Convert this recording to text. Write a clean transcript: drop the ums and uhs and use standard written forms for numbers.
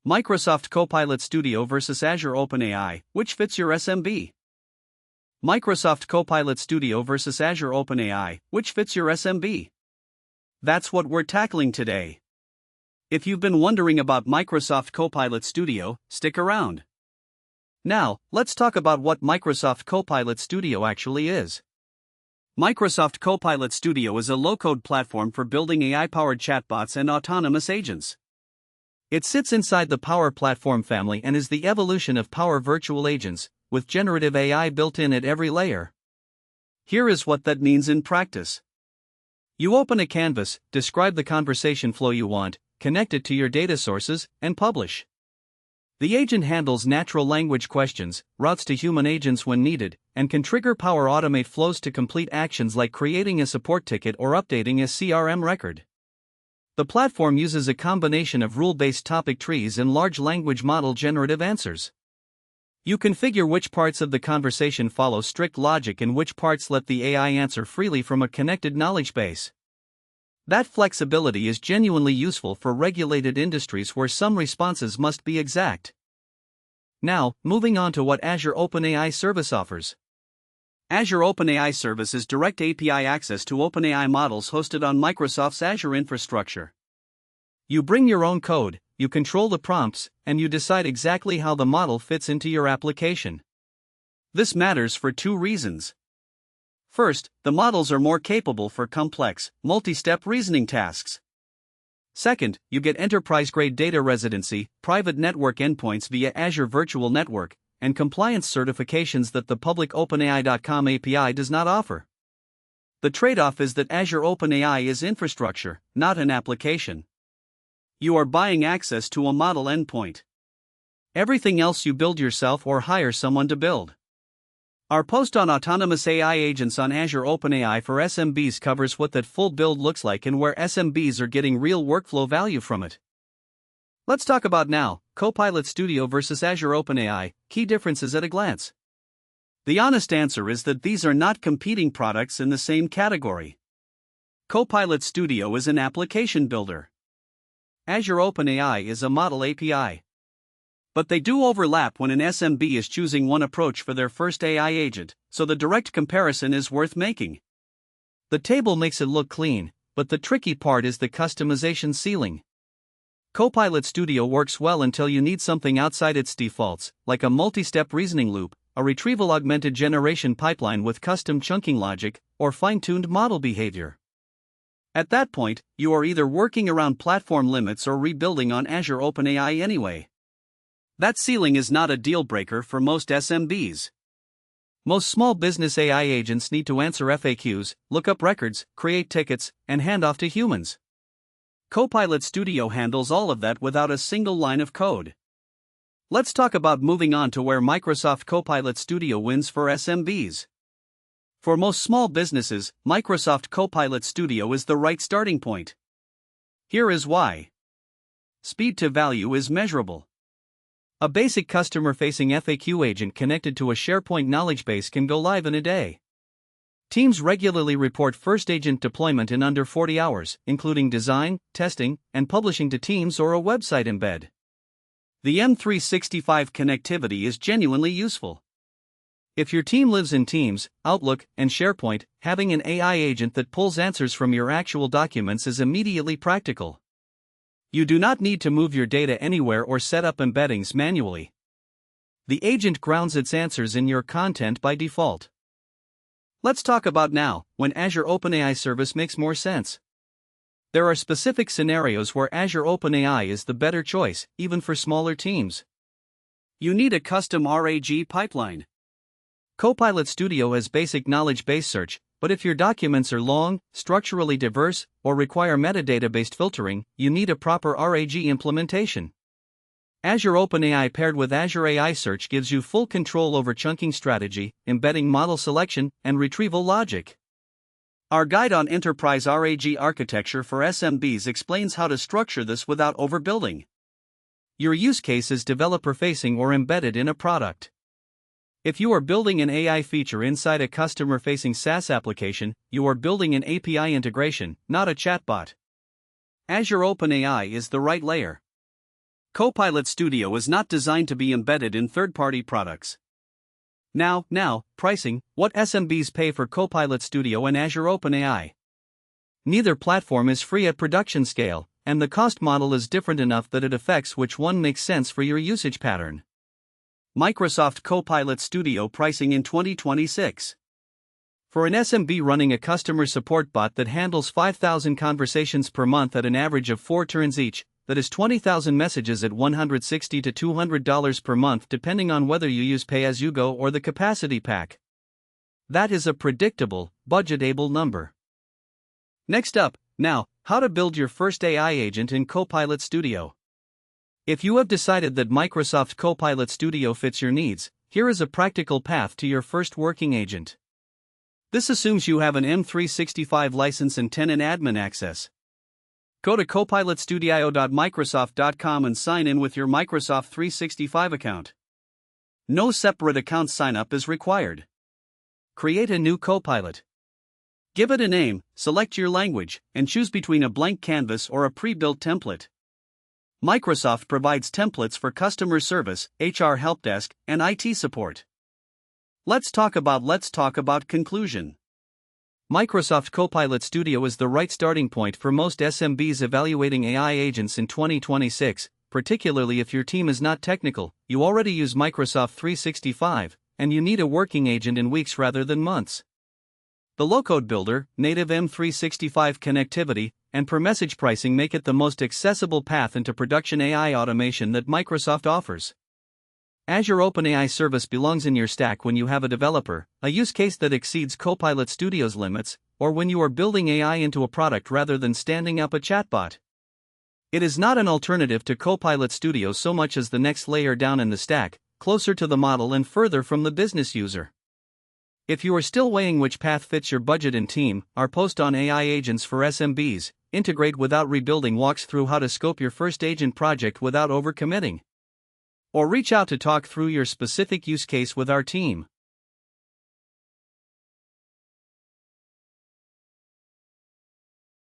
Microsoft Copilot Studio versus Azure OpenAI, which fits your SMB? Microsoft Copilot Studio versus Azure OpenAI, which fits your SMB? That's what we're tackling today. If you've been wondering about Microsoft Copilot Studio, stick around. Now, let's talk about what Microsoft Copilot Studio actually is. Microsoft Copilot Studio is a low-code platform for building AI-powered chatbots and autonomous agents. It sits inside the Power Platform family and is the evolution of Power Virtual Agents, with generative AI built in at every layer. Here is what that means in practice. You open a canvas, describe the conversation flow you want, connect it to your data sources, and publish. The agent handles natural language questions, routes to human agents when needed, and can trigger Power Automate flows to complete actions like creating a support ticket or updating a CRM record. The platform uses a combination of rule-based topic trees and large language model generative answers. You configure which parts of the conversation follow strict logic and which parts let the AI answer freely from a connected knowledge base. That flexibility is genuinely useful for regulated industries where some responses must be exact. Now, moving on to what Azure OpenAI Service offers. Azure OpenAI Service is direct API access to OpenAI models hosted on Microsoft's Azure infrastructure. You bring your own code, you control the prompts, and you decide exactly how the model fits into your application. This matters for two reasons. First, the models are more capable for complex, multi-step reasoning tasks. Second, you get enterprise-grade data residency, private network endpoints via Azure Virtual Network, and compliance certifications that the public OpenAI.com API does not offer. The trade-off is that Azure OpenAI is infrastructure, not an application. You are buying access to a model endpoint. Everything else you build yourself or hire someone to build. Our post on autonomous AI agents on Azure OpenAI for SMBs covers what that full build looks like and where SMBs are getting real workflow value from it. Let's talk about now, Copilot Studio versus Azure OpenAI, key differences at a glance. The honest answer is that these are not competing products in the same category. Copilot Studio is an application builder. Azure OpenAI is a model API. But they do overlap when an SMB is choosing one approach for their first AI agent, so the direct comparison is worth making. The table makes it look clean, but the tricky part is the customization ceiling. Copilot Studio works well until you need something outside its defaults, like a multi-step reasoning loop, a retrieval augmented generation pipeline with custom chunking logic, or fine-tuned model behavior. At that point, you are either working around platform limits or rebuilding on Azure OpenAI anyway. That ceiling is not a deal-breaker for most SMBs. Most small business AI agents need to answer FAQs, look up records, create tickets, and hand off to humans. Copilot Studio handles all of that without a single line of code. Let's talk about moving on to where Microsoft Copilot Studio wins for SMBs. For most small businesses, Microsoft Copilot Studio is the right starting point. Here is why. Speed to value is measurable. A basic customer-facing FAQ agent connected to a SharePoint knowledge base can go live in a day. Teams regularly report first agent deployment in under 40 hours, including design, testing, and publishing to Teams or a website embed. The M365 connectivity is genuinely useful. If your team lives in Teams, Outlook, and SharePoint, having an AI agent that pulls answers from your actual documents is immediately practical. You do not need to move your data anywhere or set up embeddings manually. The agent grounds its answers in your content by default. Let's talk about now, when Azure OpenAI Service makes more sense. There are specific scenarios where Azure OpenAI is the better choice, even for smaller teams. You need a custom RAG pipeline. Copilot Studio has basic knowledge base search, but if your documents are long, structurally diverse, or require metadata-based filtering, you need a proper RAG implementation. Azure OpenAI paired with Azure AI Search gives you full control over chunking strategy, embedding model selection, and retrieval logic. Our guide on enterprise RAG architecture for SMBs explains how to structure this without overbuilding. Your use case is developer-facing or embedded in a product. If you are building an AI feature inside a customer-facing SaaS application, you are building an API integration, not a chatbot. Azure OpenAI is the right layer. Copilot Studio is not designed to be embedded in third-party products. Now, pricing, what SMBs pay for Copilot Studio and Azure OpenAI. Neither platform is free at production scale, and the cost model is different enough that it affects which one makes sense for your usage pattern. Microsoft Copilot Studio pricing in 2026. For an SMB running a customer support bot that handles 5,000 conversations per month at an average of 4 turns each, that is 20,000 messages at $160 to $200 per month depending on whether you use pay-as-you-go or the capacity pack. That is a predictable, budgetable number. Next up, now, how to build your first AI agent in Copilot Studio. If you have decided that Microsoft Copilot Studio fits your needs, here is a practical path to your first working agent. This assumes you have an M365 license and tenant admin access. Go to copilotstudio.microsoft.com and sign in with your Microsoft 365 account. No separate account sign-up is required. Create a new Copilot. Give it a name, select your language, and choose between a blank canvas or a pre-built template. Microsoft provides templates for customer service, HR helpdesk, and IT support. Let's talk about conclusion. Microsoft Copilot Studio is the right starting point for most SMBs evaluating AI agents in 2026, particularly if your team is not technical, you already use Microsoft 365, and you need a working agent in weeks rather than months. The low-code builder, native M365 connectivity, and per-message pricing make it the most accessible path into production AI automation that Microsoft offers. Azure OpenAI service belongs in your stack when you have a developer, a use case that exceeds Copilot Studio's limits, or when you are building AI into a product rather than standing up a chatbot. It is not an alternative to Copilot Studio so much as the next layer down in the stack, closer to the model and further from the business user. If you are still weighing which path fits your budget and team, our post on AI agents for SMBs, integrate without rebuilding, walks through how to scope your first agent project without overcommitting. Or reach out to talk through your specific use case with our team.